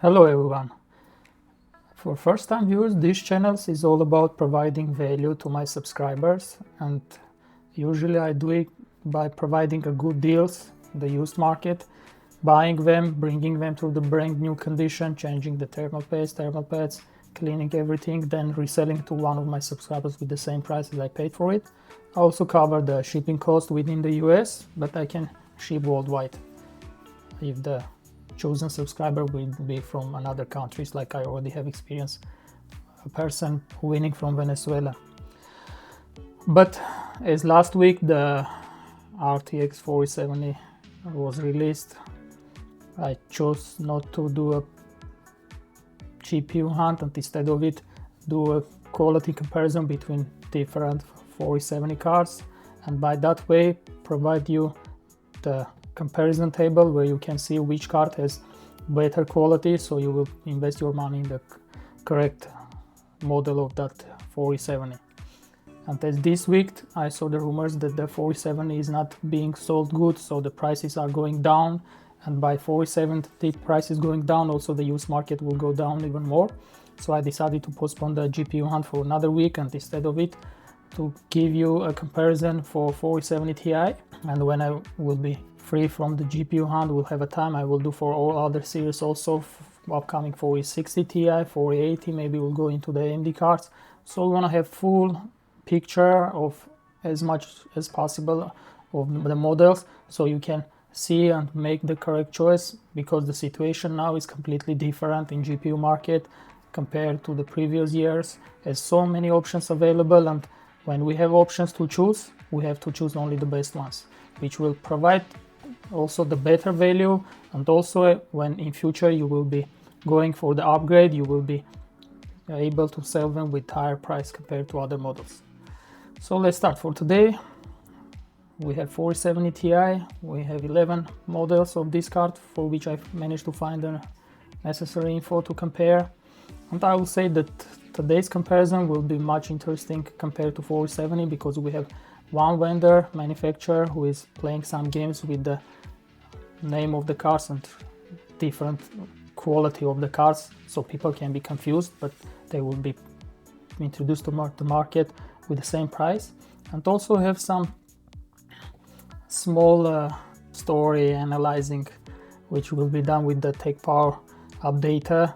Hello everyone. For first time viewers, this channel is all about providing value to my subscribers, and usually I do it by providing a good deals in the used market, buying them, bringing them to the brand new condition, changing the thermal pads, cleaning everything, then reselling to one of my subscribers with the same price as I paid for it. I also cover the shipping cost within the US, but I can ship worldwide if the chosen subscriber will be from another countries, like I already have experience a person winning from Venezuela. But as last week the RTX 4070 was released, I chose not to do a GPU hunt, and instead of it do a quality comparison between different 4070 cards, and by that way provide you the comparison table where you can see which card has better quality, so you will invest your money in the correct model of that 4070. And as this week I saw the rumors that the 4070 is not being sold good, so the prices are going down, and by 4070 prices going down, also the used market will go down even more. So I decided to postpone the GPU hunt for another week, and instead of it to give you a comparison for 4070 Ti, and when I will be free from the GPU hunt, we'll have a time, I will do for all other series also, upcoming 4060 Ti, 4080, maybe we'll go into the AMD cards. So we want to have full picture of as much as possible of the models, so you can see and make the correct choice, because the situation now is completely different in GPU market compared to the previous years. There's so many options available, and when we have options to choose, we have to choose only the best ones, which will provide also the better value, and also when in future you will be going for the upgrade, you will be able to sell them with higher price compared to other models. So let's start. For today we have 4070 Ti, we have 11 models of this card for which I've managed to find the necessary info to compare, and I will say that today's comparison will be much interesting compared to 4070, because we have one vendor manufacturer who is playing some games with the name of the cards and different quality of the cards, so people can be confused, but they will be introduced to the market with the same price. And also have some small story analyzing which will be done with the Tech Power updater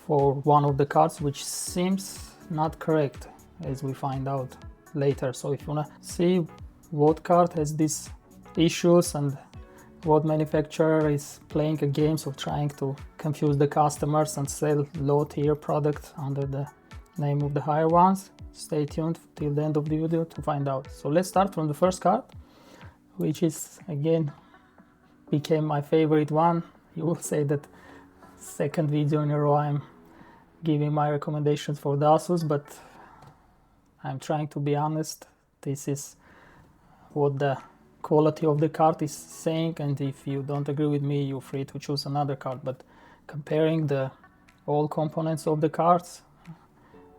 for one of the cards, which seems not correct, as we find out later. So if you want to see what card has these issues and what manufacturer is playing a game of trying to confuse the customers and sell low tier product under the name of the higher ones, stay tuned till the end of the video to find out. So let's start from the first card, which is again became my favorite one. You will say that second video in a row I'm giving my recommendations for the Asus, but I'm trying to be honest. This is what the quality of the card is saying, and if you don't agree with me, you're free to choose another card. But comparing the all components of the cards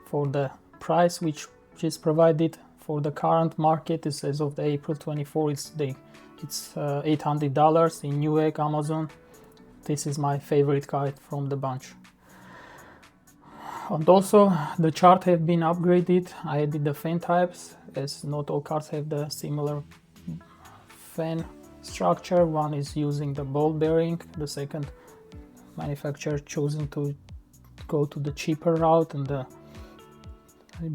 for the price which is provided for the current market is, as of the April 24, it's $800 in Newegg, Amazon. This is my favorite card from the bunch. And also the chart have been upgraded. I added the fan types, as not all cards have the similar fan structure. One is using the ball bearing, the second manufacturer choosing to go to the cheaper route and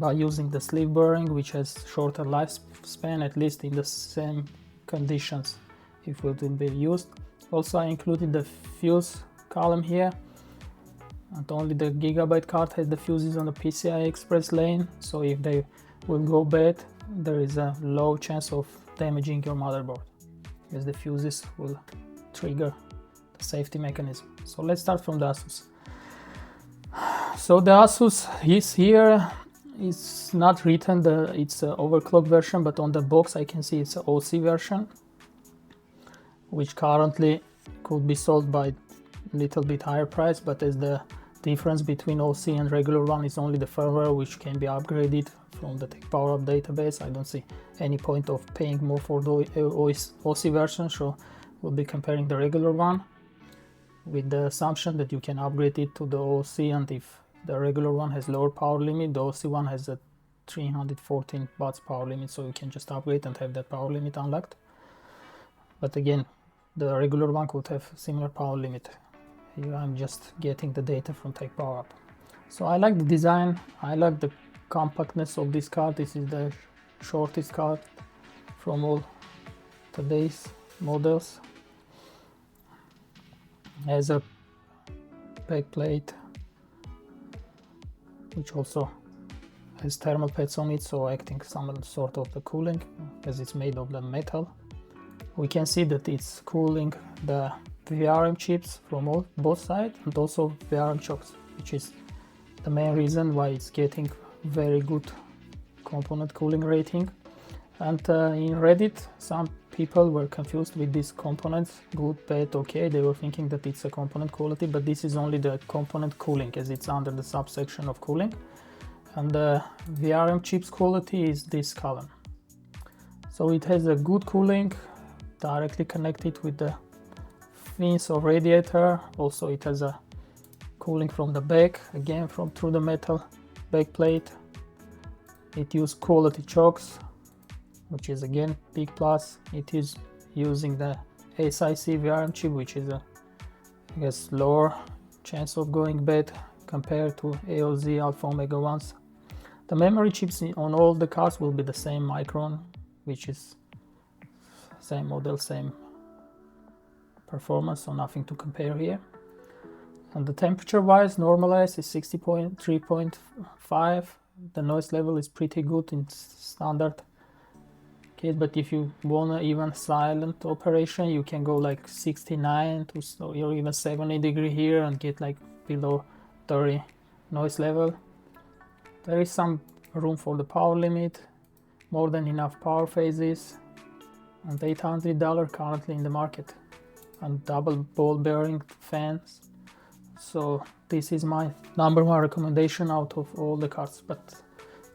by using the sleeve bearing, which has shorter lifespan, at least in the same conditions if it will be used. Also I included the fuse column here, and only the Gigabyte card has the fuses on the PCI Express lane, so if they will go bad, there is a low chance of damaging your motherboard, as the fuses will trigger the safety mechanism. So let's start from the Asus. So the Asus is here. It's not written it's an overclock version, but on the box I can see it's an OC version, which currently could be sold by a little bit higher price, but as the difference between OC and regular one is only the firmware, which can be upgraded from the Tech Power Up database, I don't see any point of paying more for the OC version, so we'll be comparing the regular one. with the assumption that you can upgrade it to the OC, and if the regular one has lower power limit, the OC one has a 314 watts power limit, so you can just upgrade and have that power limit unlocked. But again, the regular one could have similar power limit. Here I'm just getting the data from Tech Power Up. So I like the design, I like the compactness of this card. This is the shortest card from all today's models. Has a back plate which also has thermal pads on it, so acting some sort of the cooling, as it's made of the metal. We can see that it's cooling the VRM chips from both sides, and also VRM chokes, which is the main reason why it's getting very good component cooling rating. And in Reddit, some people were confused with these components, good, bad, okay. They were thinking that it's a component quality, but this is only the component cooling, as it's under the subsection of cooling. And the VRM chips quality is this column. So it has a good cooling, directly connected with the fins or radiator. Also it has a cooling from the back, again from through the metal back plate. It uses quality chokes, which is again big plus. It is using the SiC VRM chip, which is a, I guess, lower chance of going bad compared to AOZ Alpha Omega ones. The memory chips on all the cards will be the same Micron, which is same model, same performance, so nothing to compare here. And the temperature wise, normalized is 60.3.5. The noise level is pretty good in standard case, but if you want even silent operation, you can go like 69 to or even 70 degree here and get like below 30 noise level. There is some room for the power limit, more than enough power phases, and $800 currently in the market, and double ball bearing fans. So this is my number one recommendation out of all the cards. But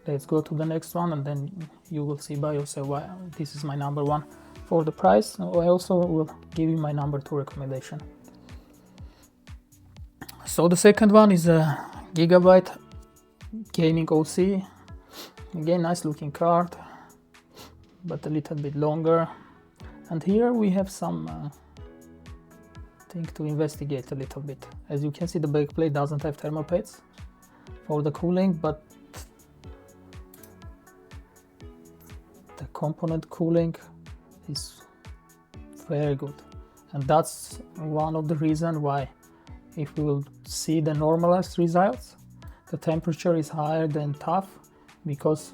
let's go to the next one, and then you will see by yourself why this is my number one for the price. I also will give you my number two recommendation. So the second one is a Gigabyte Gaming OC. Again, nice looking card, but a little bit longer. And here we have some thing to investigate a little bit. As you can see, the backplate doesn't have thermal pads for the cooling, but the component cooling is very good. And that's one of the reasons why, if we will see the normalized results, the temperature is higher than Tough, because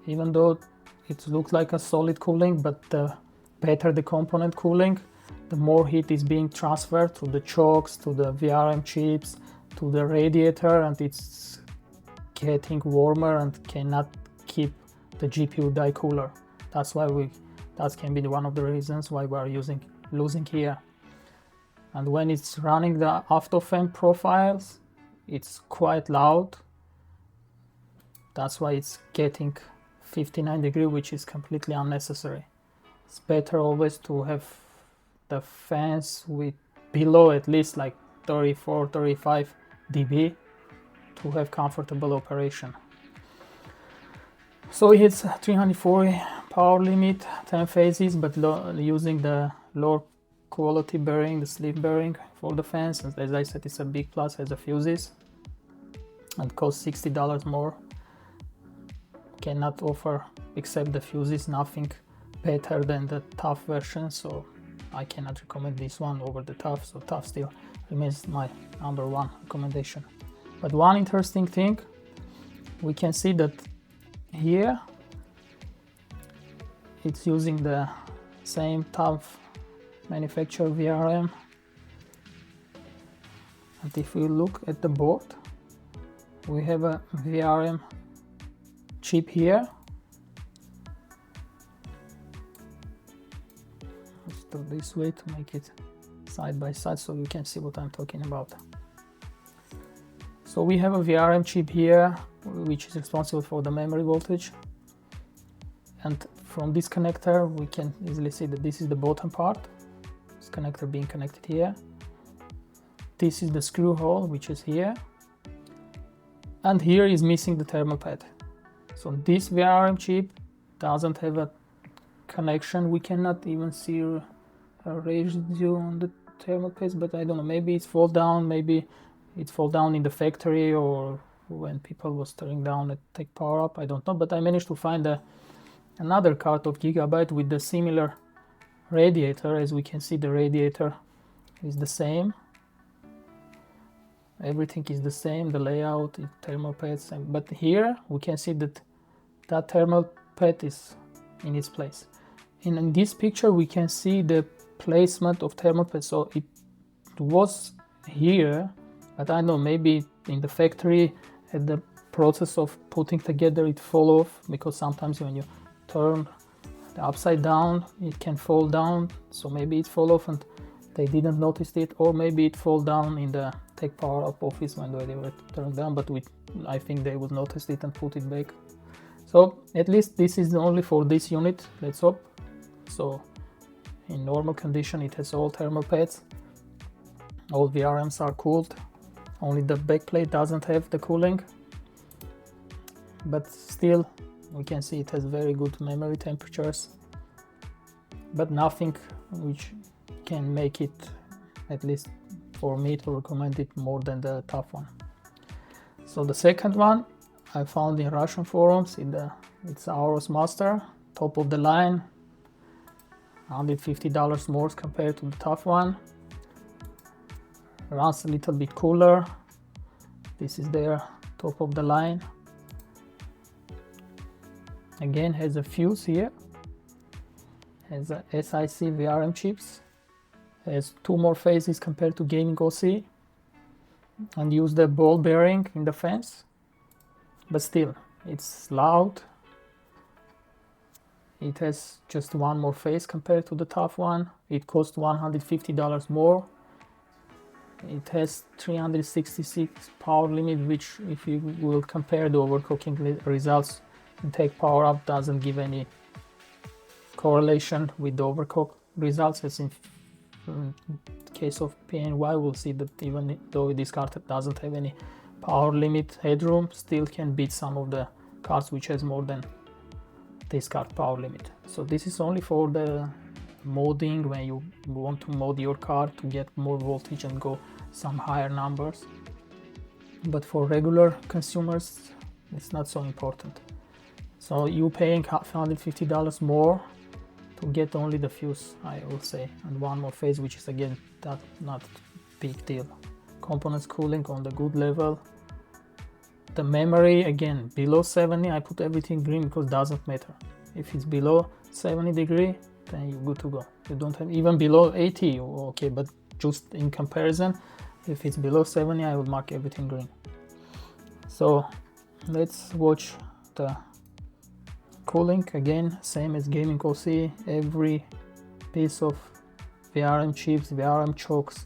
even though it looks like a solid cooling, but the better the component cooling, the more heat is being transferred to the chokes, to the VRM chips, to the radiator, and it's getting warmer and cannot keep the GPU die cooler. That's why that can be one of the reasons why we are losing here. And when it's running the after-fan profiles, it's quite loud. That's why it's getting 59 degrees, which is completely unnecessary. It's better always to have the fans with below at least like 34-35 dB to have comfortable operation. So it's 340 power limit, 10 phases, but using the lower quality bearing, the sleeve bearing for the fans. And as I said, it's a big plus, has a fuses, and costs $60 more. Cannot offer, except the fuses, nothing better than the Tough version, so I cannot recommend this one over the Tough. So Tough still remains my number one recommendation. But one interesting thing, we can see that here it's using the same Tough manufacturer VRM, and if we look at the board, we have a VRM chip here. Let's do this way to make it side by side so you can see what I'm talking about. So we have a VRM chip here, which is responsible for the memory voltage, and from this connector we can easily see that this is the bottom part, this connector being connected here. this is the screw hole, which is here, and here is missing the thermal pad. So this VRM chip doesn't have a connection. We cannot even see a residue on the thermal pads, but I don't know, maybe it's fall down, maybe it fall down in the factory or when people was tearing down a Tech Power Up, I don't know. But I managed to find another card of Gigabyte with the similar radiator. As we can see, the radiator is the same, everything is the same, the layout, thermal pads, but here we can see that that thermal pad is in its place. In this picture we can see the placement of thermal pads, so it was here, but I don't know, maybe in the factory at the process of putting together it fall off, because sometimes when you turn the upside down it can fall down, so maybe it fall off and they didn't notice it, or maybe it fall down in the Tech Power Up office when they were turned down, but I think they would notice it and put it back. So at least this is only for this unit, let's hope. So in normal condition it has all thermal pads, all VRMs are cooled, only the backplate doesn't have the cooling, but still we can see it has very good memory temperatures, but nothing which can make it, at least for me, to recommend it more than the Tough one. So the second one I found in Russian forums, it's Aorus Master, top of the line, $150 more compared to the Tough one. Runs a little bit cooler. This is their top of the line. Again, has a fuse here, has a SiC VRM chips, has 2 more phases compared to Gaming OC, and use the ball bearing in the fans, but still it's loud. It has just 1 more phase compared to the Tough one. It costs $150 more. It has 366 power limit, which if you will compare the overclocking results in Tech Power Up, doesn't give any correlation with the overclock results, as in case of PNY we'll see that even though this card doesn't have any power limit headroom, still can beat some of the cards which has more than this card power limit. So this is only for the modding, when you want to mod your card to get more voltage and go some higher numbers, but for regular consumers it's not so important. So you paying $150 more to get only the fuse, I will say, and 1 more phase, which is again not big deal. Components cooling on the good level. The memory, again, below 70, I put everything green because it doesn't matter. If it's below 70 degree, then you're good to go. You don't have, even below 80, okay, but just in comparison, if it's below 70, I will mark everything green. So let's watch the cooling. Again, same as Gaming OC, every piece of VRM chips, VRM chokes,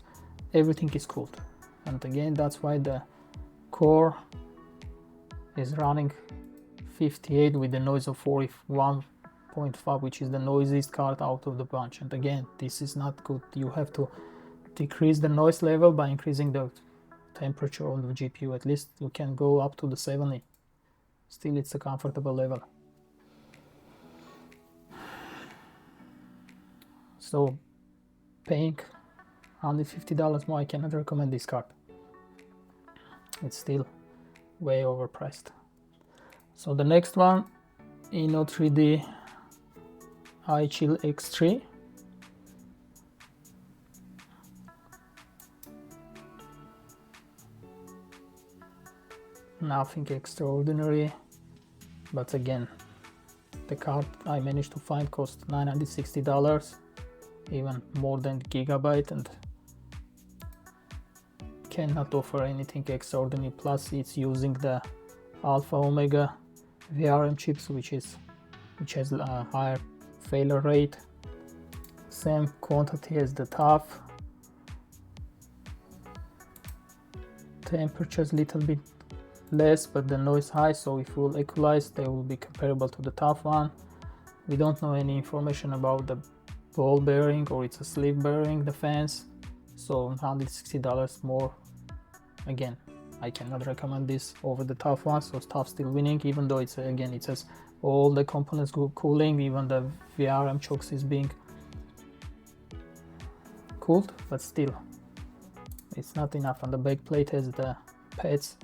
everything is cooled. And again, that's why the core is running 58 with the noise of 41.5, which is the noisiest card out of the bunch. And again, this is not good. You have to decrease the noise level by increasing the temperature on the GPU. At least you can go up to the 70. Still, it's a comfortable level. So paying $150 more, I cannot recommend this card. It's still way overpriced. So the next one, Inno3D iChill X3. Nothing extraordinary, but again, the card I managed to find cost $960, even more than Gigabyte, and cannot offer anything extraordinary. Plus it's using the Alpha Omega VRM chips, which has a higher failure rate. Same quantity as the Tough. Temperatures little bit less, but the noise high, so if we'll equalize, they will be comparable to the Tough one. We don't know any information about the ball bearing, or it's a sleeve bearing, the fans, so $160 more. Again, I cannot recommend this over the Tough one, so Tough still winning, even though it's, again, it says all the components go cooling, even the VRM chokes is being cooled, but still it's not enough. And the backplate has the pads,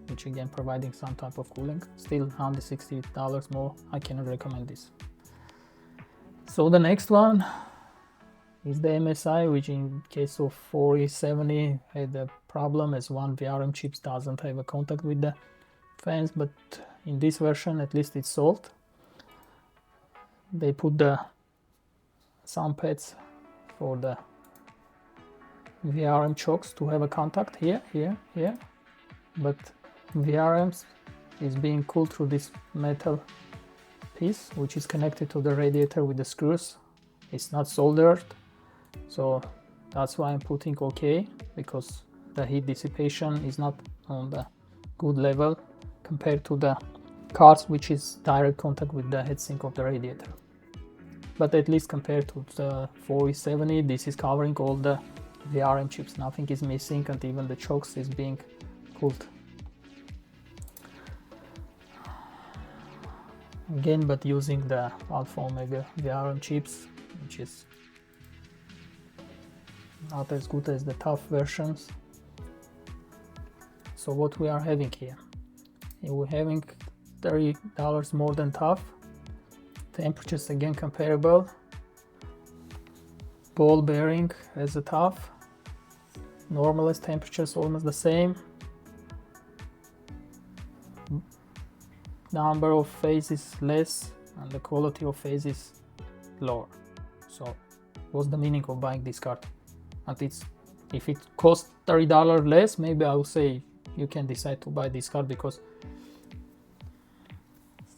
which again providing some type of cooling. Still $160 more. I cannot recommend this. So the next one is the MSI, which in case of 4070 had a problem as one VRM chips doesn't have a contact with the fans, but in this version at least it's solved. They put the sound pads for the VRM chokes to have a contact here, but VRMs is being cooled through this metal piece, which is connected to the radiator with the screws. It's not soldered, so that's why I'm putting OK, because the heat dissipation is not on the good level compared to the cards, which is direct contact with the heatsink of the radiator. But at least compared to the 4070, this is covering all the VRM chips, nothing is missing, and even the chokes is being cooled. Again, but using the Alpha Omega VRM chips, which is not as good as the Tough versions. So what we are having here? We're having $30 more than Tough. Temperatures again comparable. Ball bearing as a Tough. Normalized temperatures almost the same. Number of phases less and the quality of phases lower. So what's the meaning of buying this card? And it's, if it costs $30 less, maybe I will say you can decide to buy this card because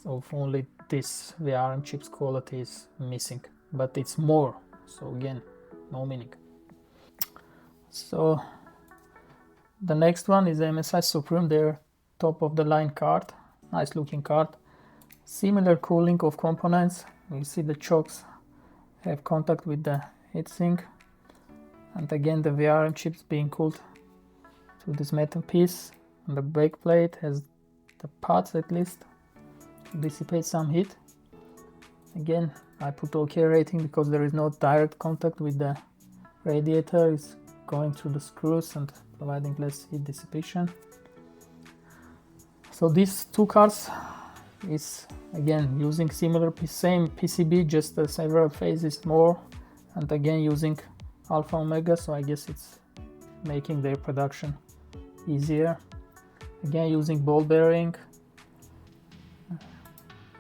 of only this VRM chips quality is missing, but it's more, so again, no meaning. So the next one is the MSI Supreme, their top of the line card. Nice looking card. Similar cooling of components. You see the chokes have contact with the heatsink, and again the VRM chips being cooled through this metal piece, and the backplate has the pads at least to dissipate some heat. Again, I put OK rating because there is no direct contact with the radiator. It's going through the screws and providing less heat dissipation. So these two cards is again using similar same PCB, just several phases more, and again using Alpha Omega, so I guess it's making their production easier. Again using ball bearing,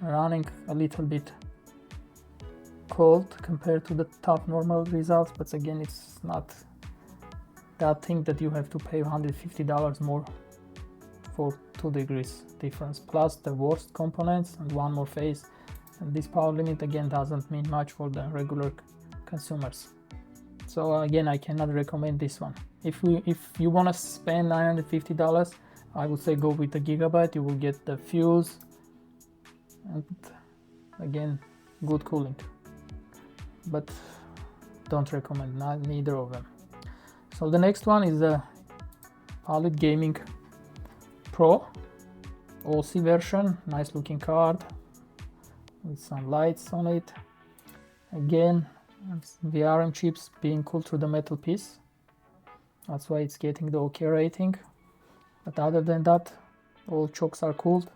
running a little bit cold compared to the Tough normal results, but again it's not that thing that you have to pay $150 more for 2 degrees difference, plus the worst components and one more phase, and this power limit again doesn't mean much for the regular consumers. So again, I cannot recommend this one. If you want to spend $950, I would say go with the Gigabyte. You will get the fuse and again good cooling, but don't recommend neither of them. So the next one is the Palit Gaming Pro OC version. Nice looking card with some lights on it. Again, VRM chips being cooled through the metal piece, that's why it's getting the OK rating. But other than that, all chokes are cooled.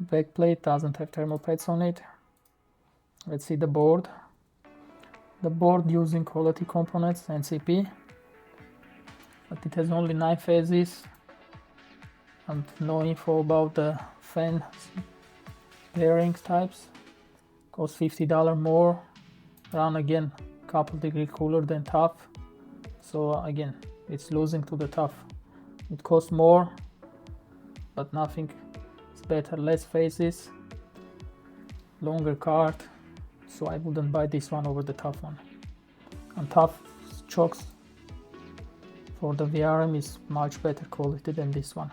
Backplate doesn't have thermal pads on it. Let's see the board. The board using quality components, NCP, but it has only 9 phases and no info about the fan bearing types. Costs $50 more. Run again couple degree cooler than Tough, so again it's losing to the Tough. It costs more, but nothing is better. Less phases, longer card, so I wouldn't buy this one over the Tough one. And Tough chokes for the VRM is much better quality than this one.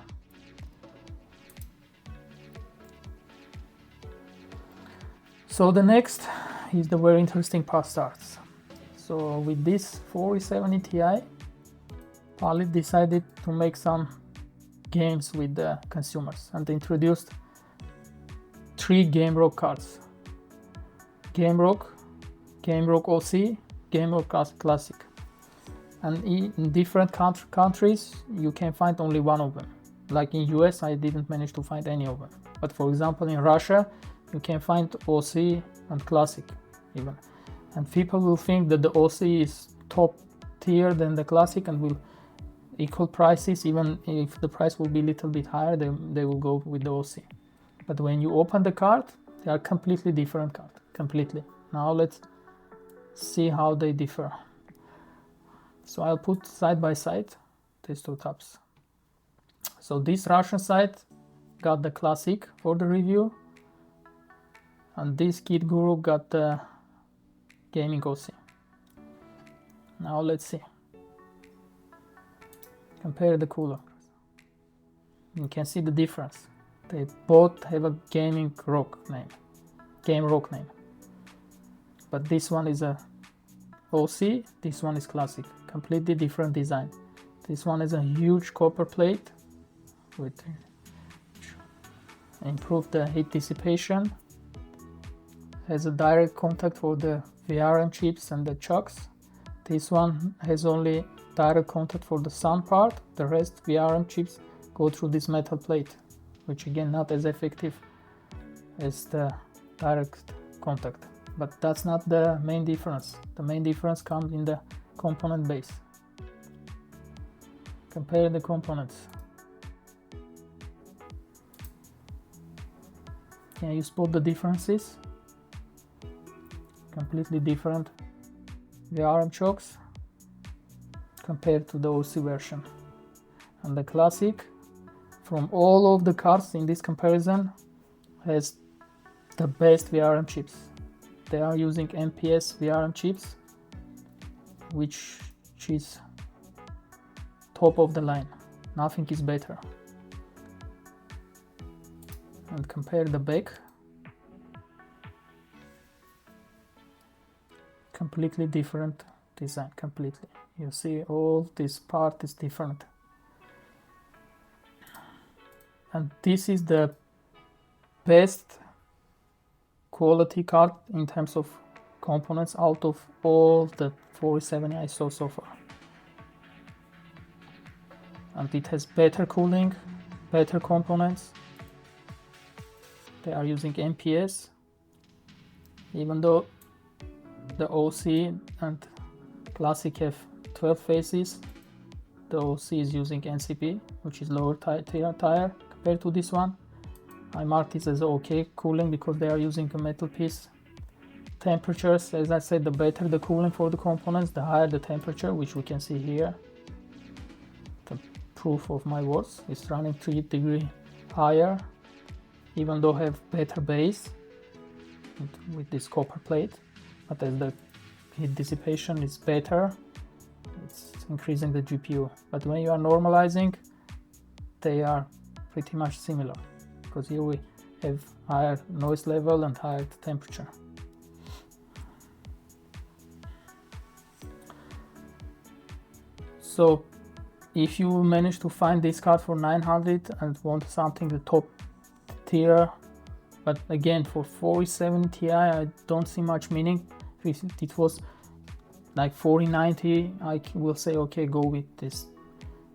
So the next is the very interesting part starts. So with this 4070 Ti, Palit decided to make some games with the consumers and introduced 3 GameRock cards: GameRock, GameRock OC, GameRock Classic. And in different countries you can find only one of them. Like in US I didn't manage to find any of them, but for example in Russia you can find OC and Classic even. And people will think that the OC is top tier than the Classic and will equal prices. Even if the price will be a little bit higher, they will go with the OC. But when you open the card, they are completely different cards, completely. Now let's see how they differ. So I'll put side by side these two tabs. So this Russian side got the Classic for the review, and this Kid Guru got the Gaming OC. Now let's see. Compare the cooler. You can see the difference. They both have a Gaming Rock name, Game Rock name. But this one is a OC, this one is Classic. Completely different design. This one is a huge copper plate with improved heat dissipation. Has a direct contact for the VRM chips and the chucks. This one has only direct contact for the sound part. The rest VRM chips go through this metal plate, which again not as effective as the direct contact. But that's not the main difference. The main difference comes in the component base. Compare the components. Can you spot the differences? Completely different VRM chokes compared to the OC version. And the Classic, from all of the cards in this comparison, has the best VRM chips. They are using MPS VRM chips, which is top of the line. Nothing is better. And compare the back. Completely different design, completely. You see all this part is different. And this is the best quality card in terms of components out of all the 4070 I saw so far. And it has better cooling, better components. They are using MPS, even though the OC and Classic have 12 phases. The OC is using NCP, which is lower tier compared to this one. I marked this as OK cooling because they are using a metal piece. Temperatures, as I said, the better the cooling for the components, the higher the temperature, which we can see here. The proof of my words is running 3 degrees higher, even though I have better base with this copper plate. But as the heat dissipation is better, it's increasing the GPU. But when you are normalizing, they are pretty much similar, because here we have higher noise level and higher temperature. So if you manage to find this card for 900 and want something the top tier, but again for 4070 Ti I don't see much meaning. If it was like 4090, I will say okay, go with this,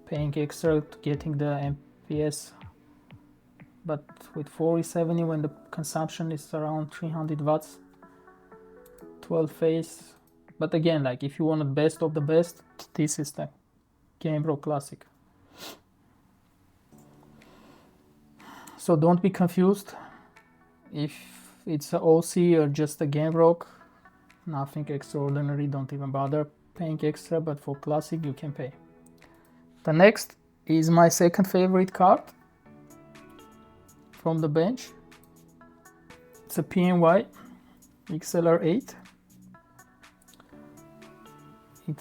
paying extra to getting the MPS. But with 4070, when the consumption is around 300 watts, 12 phase. But again, like if you want the best of the best, this is the GameRock Classic. So don't be confused if it's an OC or just a GameRock. Nothing extraordinary, don't even bother paying extra, but for Classic you can pay. The next is my second favorite card from the bench. It's a PNY XLR8. It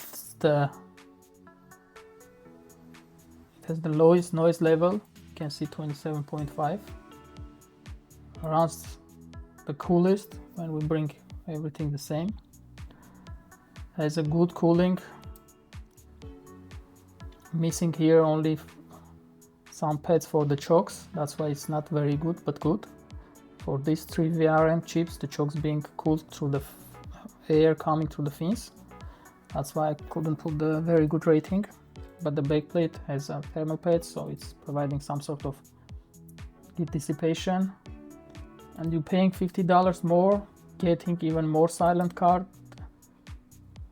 has the lowest noise level, you can see 27.5. Around the coolest when we bring everything the same. Has a good cooling, missing here only some pads for the chokes. That's why it's not very good, but good. For these 3 VRM chips, the chokes being cooled through the air coming through the fins. That's why I couldn't put the very good rating. But the backplate has a thermal pad, so it's providing some sort of heat dissipation. And you're paying $50 more, getting even more silent card,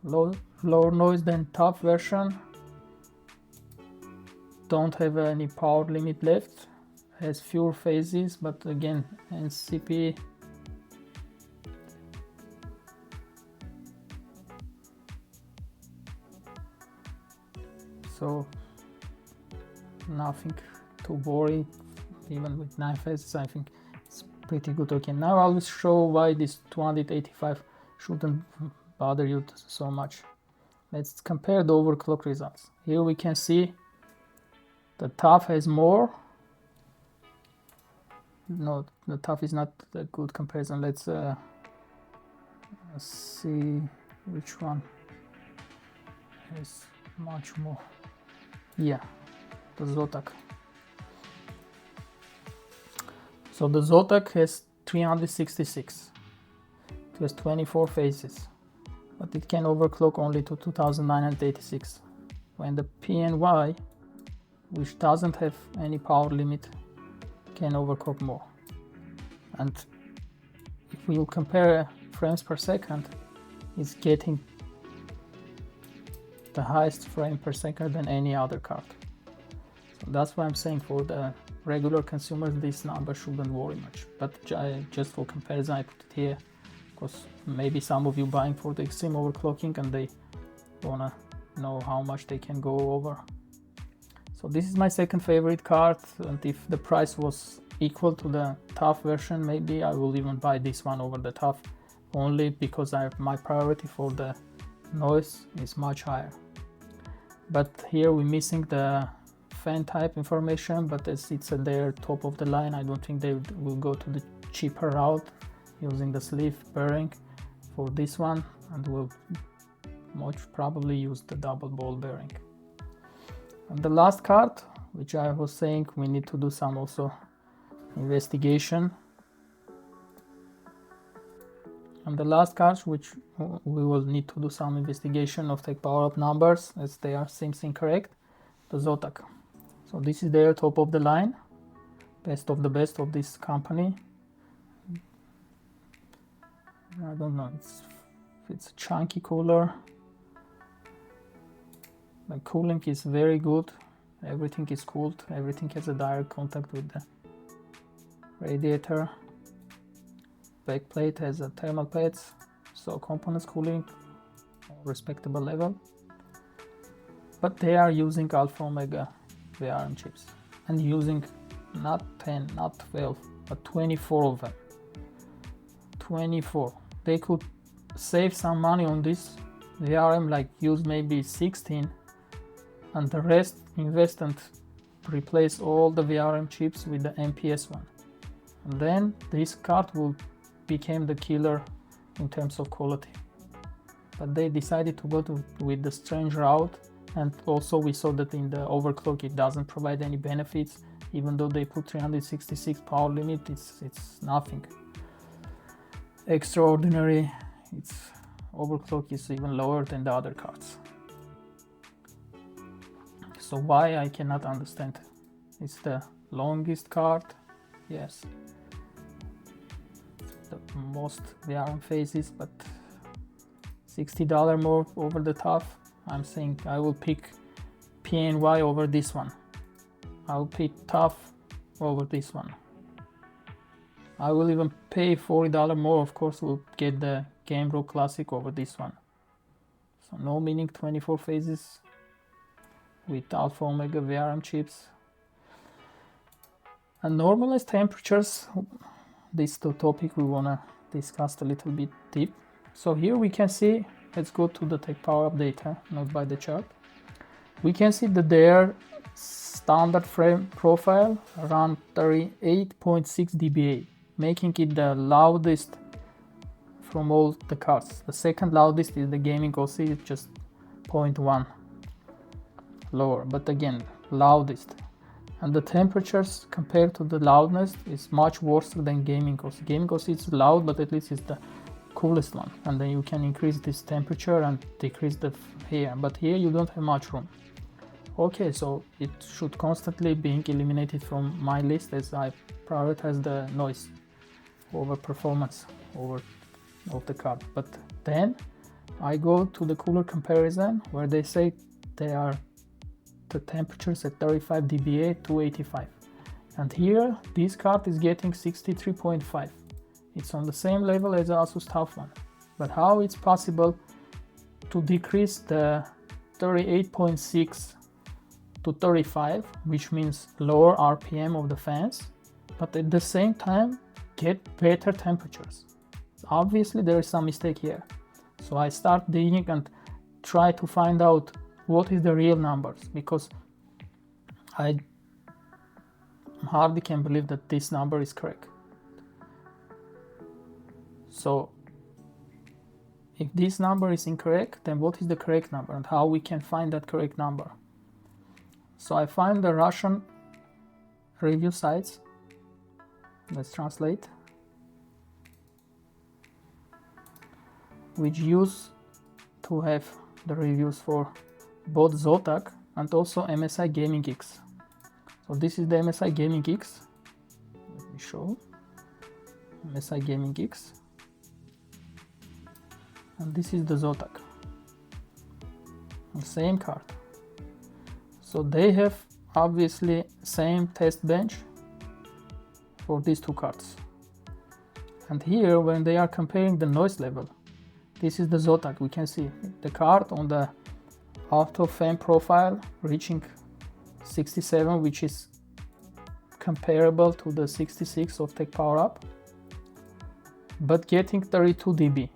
lower noise than Tough version. Don't have any power limit left, has fewer phases, but again NCP so nothing to worry. Even with 9 phases, I think it's pretty good. Okay, now I will show why this 285 shouldn't bother you so much. Let's compare the overclock results. Here we can see the Tough has more. No, the Tough is not a good comparison. Let's see which one has much more. Yeah, the Zotac. So the Zotac has 366. It has 24 phases, but it can overclock only to 2986. When the PNY, which doesn't have any power limit, can overclock more. And if we will compare frames per second, it's getting the highest frame per second than any other card. So that's why I'm saying for the regular consumers this number shouldn't worry much. But just for comparison, I put it here because maybe some of you buying for the extreme overclocking and they wanna know how much they can go over. So this is my second favorite card, and if the price was equal to the Tough version, maybe I will even buy this one over the Tough, only because my priority for the noise is much higher. But here we're missing the fan type information, but as it's at their top of the line, I don't think they will go to the cheaper route using the sleeve bearing for this one, and will most probably use the double ball bearing. And the last card, which I was saying we need to do some also investigation. And the last card, which we will need to do some investigation of the power up numbers, as they seems incorrect, the Zotac. So this is their top of the line, best of the best of this company. I don't know, it's a chunky cooler. The cooling is very good, everything is cooled, everything has a direct contact with the radiator. Backplate has a thermal pads, so components cooling respectable level. But they are using Alpha Omega VRM chips and using not 10, not 12, but 24 of them. 24. They could save some money on this VRM, like use maybe 16, and the rest invest and replace all the VRM chips with the MPS one. And then this card will become the killer in terms of quality. But they decided to go with the strange route, and also we saw that in the overclock it doesn't provide any benefits. Even though they put 366 power limit, it's nothing extraordinary. Its overclock is even lower than the other cards. So why, I cannot understand. It's the longest card, yes, the most VRM phases, but $60 more over the Tough. I'm saying I will pick PNY over this one. I will pick Tough over this one. I will even pay $40 more, of course, we'll get the GamePro Classic over this one. So no meaning 24 phases with Alpha Omega VRM chips. And normalized temperatures, this is the topic we wanna discuss a little bit deep. So here we can see, let's go to the tech power up data, not by the chart. We can see that their standard frame profile around 38.6 dBA, making it the loudest from all the cards. The second loudest is the Gaming OC, it's just 0.1. lower, but again, loudest. And the temperatures compared to the loudness is much worse than Gaming OC. Gaming OC is loud, but at least it's the coolest one. And then you can increase this temperature and decrease the here. But here you don't have much room. Okay, so it should constantly be eliminated from my list as I prioritize the noise over performance of the card. But then I go to the cooler comparison where they say they are the temperatures at 35 dBA to 85. And here this card is getting 63.5. It's on the same level as the Asus Tough one. But how it's possible to decrease the 38.6 to 35, which means lower RPM of the fans, but at the same time get better temperatures? Obviously there is some mistake here. So I start digging and try to find out what is the real numbers, because I hardly can believe that this number is correct. So if this number is incorrect, then what is the correct number and how we can find that correct number? So I find the Russian review sites. Let's translate. Which used to have the reviews for both Zotac and also MSI Gaming X. So this is the MSI Gaming X. Let me show. MSI Gaming X. And this is the Zotac. The same card. So they have obviously same test bench for these two cards. And here when they are comparing the noise level, this is the Zotac. We can see the card on the auto fan profile reaching 67, which is comparable to the 66 of Tech Power Up, but getting 32 dB.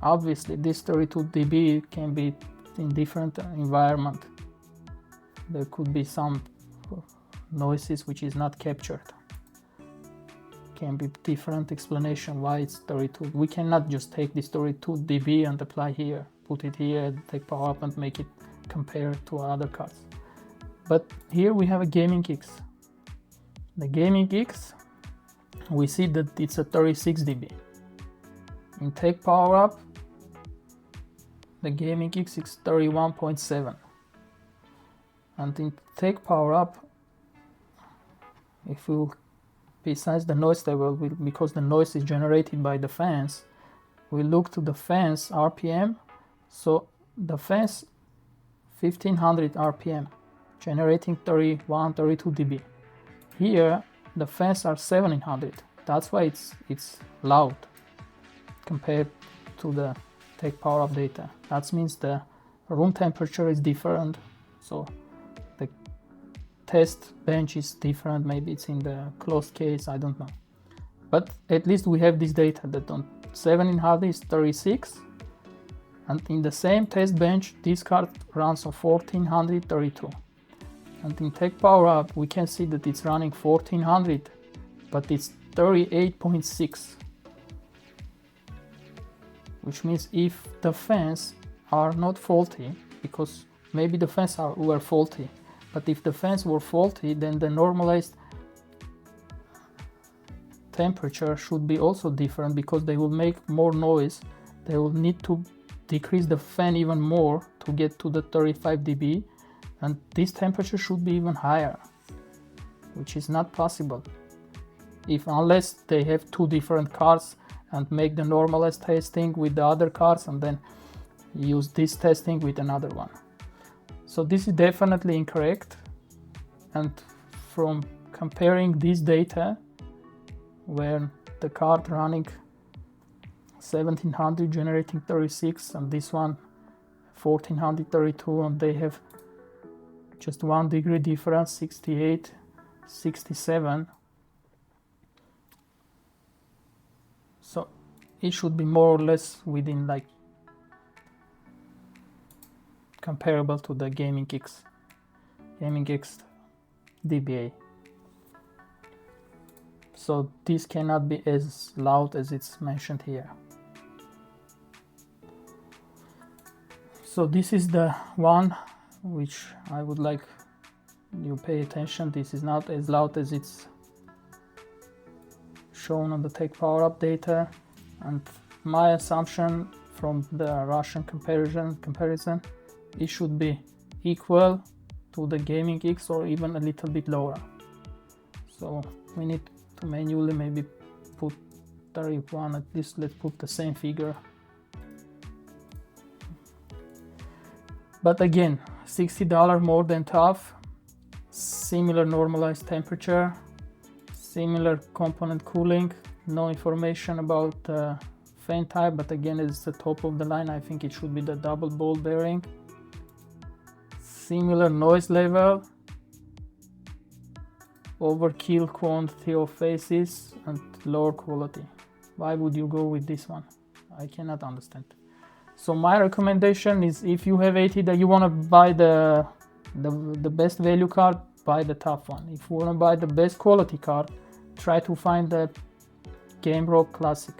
Obviously this 32 dB can be in different environment. There could be some noises which is not captured. Can be different explanation why it's 32. We cannot just take this 32 dB and apply here, put it here, take power up and make it compare to other cards. But here we have a Gaming X. The Gaming X, we see that it's a 36 dB. In Take Power Up, the Gaming X is 31.7. And in Take Power Up, if we besides the noise level, because the noise is generated by the fans, we look to the fans RPM. So the fans 1500 RPM, generating 31, 32 dB. Here the fans are 1700. That's why it's loud compared to the Take Power Up data. That means the room temperature is different. So the test bench is different. Maybe it's in the closed case, I don't know. But at least we have this data that on 1700 is 36, and in the same test bench this card runs on 1432. And in Tech Power Up we can see that it's running 1400, but it's 38.6, which means if the fans are not faulty, because maybe the fans were faulty, but if the fans were faulty, then the normalized temperature should be also different, because they will make more noise. They will need to decrease the fan even more to get to the 35 dB, and this temperature should be even higher, which is not possible unless they have two different cards and make the normalized testing with the other cards and then use this testing with another one. So this is definitely incorrect. And from comparing this data, where the card running 1700 generating 36 and this one 1432, and they have just 1 degree difference, 68, 67. So it should be more or less within like comparable to the Gaming X dBA. So this cannot be as loud as it's mentioned here. So this is the one which I would like you pay attention. This is not as loud as it's shown on the Tech Power Up data, and my assumption from the Russian comparison, it should be equal to the Gaming X or even a little bit lower. So we need to manually maybe put 31, at least let's put the same figure. But again, $60 more than Tough, similar normalized temperature, similar component cooling, no information about fan type, but again it's the top of the line. I think it should be the double ball bearing. Similar noise level, overkill quantity of faces, and lower quality. Why would you go with this one? I cannot understand. So my recommendation is, if you have 80 that you want to buy the best value card, buy the Tough one. If you want to buy the best quality card, try to find the Game Rock Classic.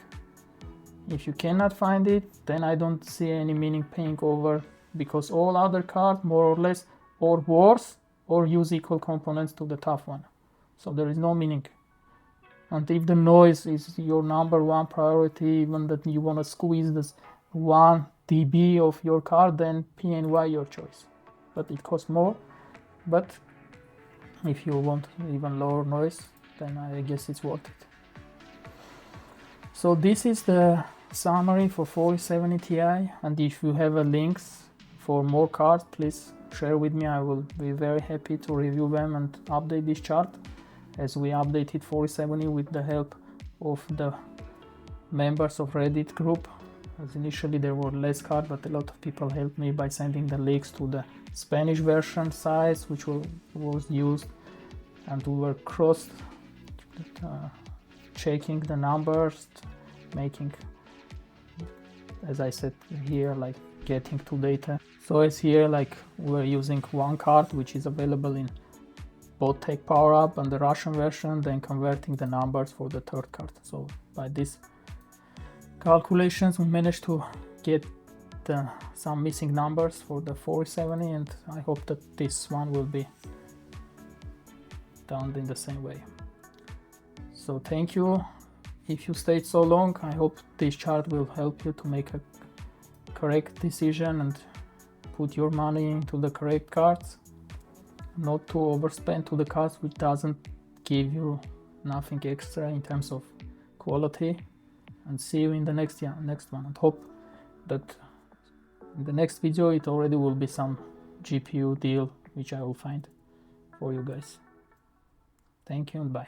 If you cannot find it, then I don't see any meaning paying over, because all other cards more or less or worse or use equal components to the Tough one. So there is no meaning. And if the noise is your number one priority, even that you want to squeeze this 1 dB of your card, then PNY your choice. But it costs more. But if you want even lower noise, then I guess it's worth it. So this is the summary for 4070 Ti, and if you have links for more cards, please share with me. I will be very happy to review them and update this chart, as we updated 4070 with the help of the members of Reddit group. As initially there were less cards, but a lot of people helped me by sending the links to the Spanish version size, which was used, and we were cross checking the numbers, making, as I said here, like getting to data. So as here, like we're using one card which is available in both Tech Power Up and the Russian version, then converting the numbers for the third card. So by these calculations we managed to get some missing numbers for the 4070, and I hope that this one will be done in the same way. So thank you. If you stayed so long, I hope this chart will help you to make a correct decision and put your money into the correct cards, not to overspend to the cards which doesn't give you nothing extra in terms of quality. And see you in the next one, and hope that in the next video it already will be some GPU deal which I will find for you guys. Thank you and bye.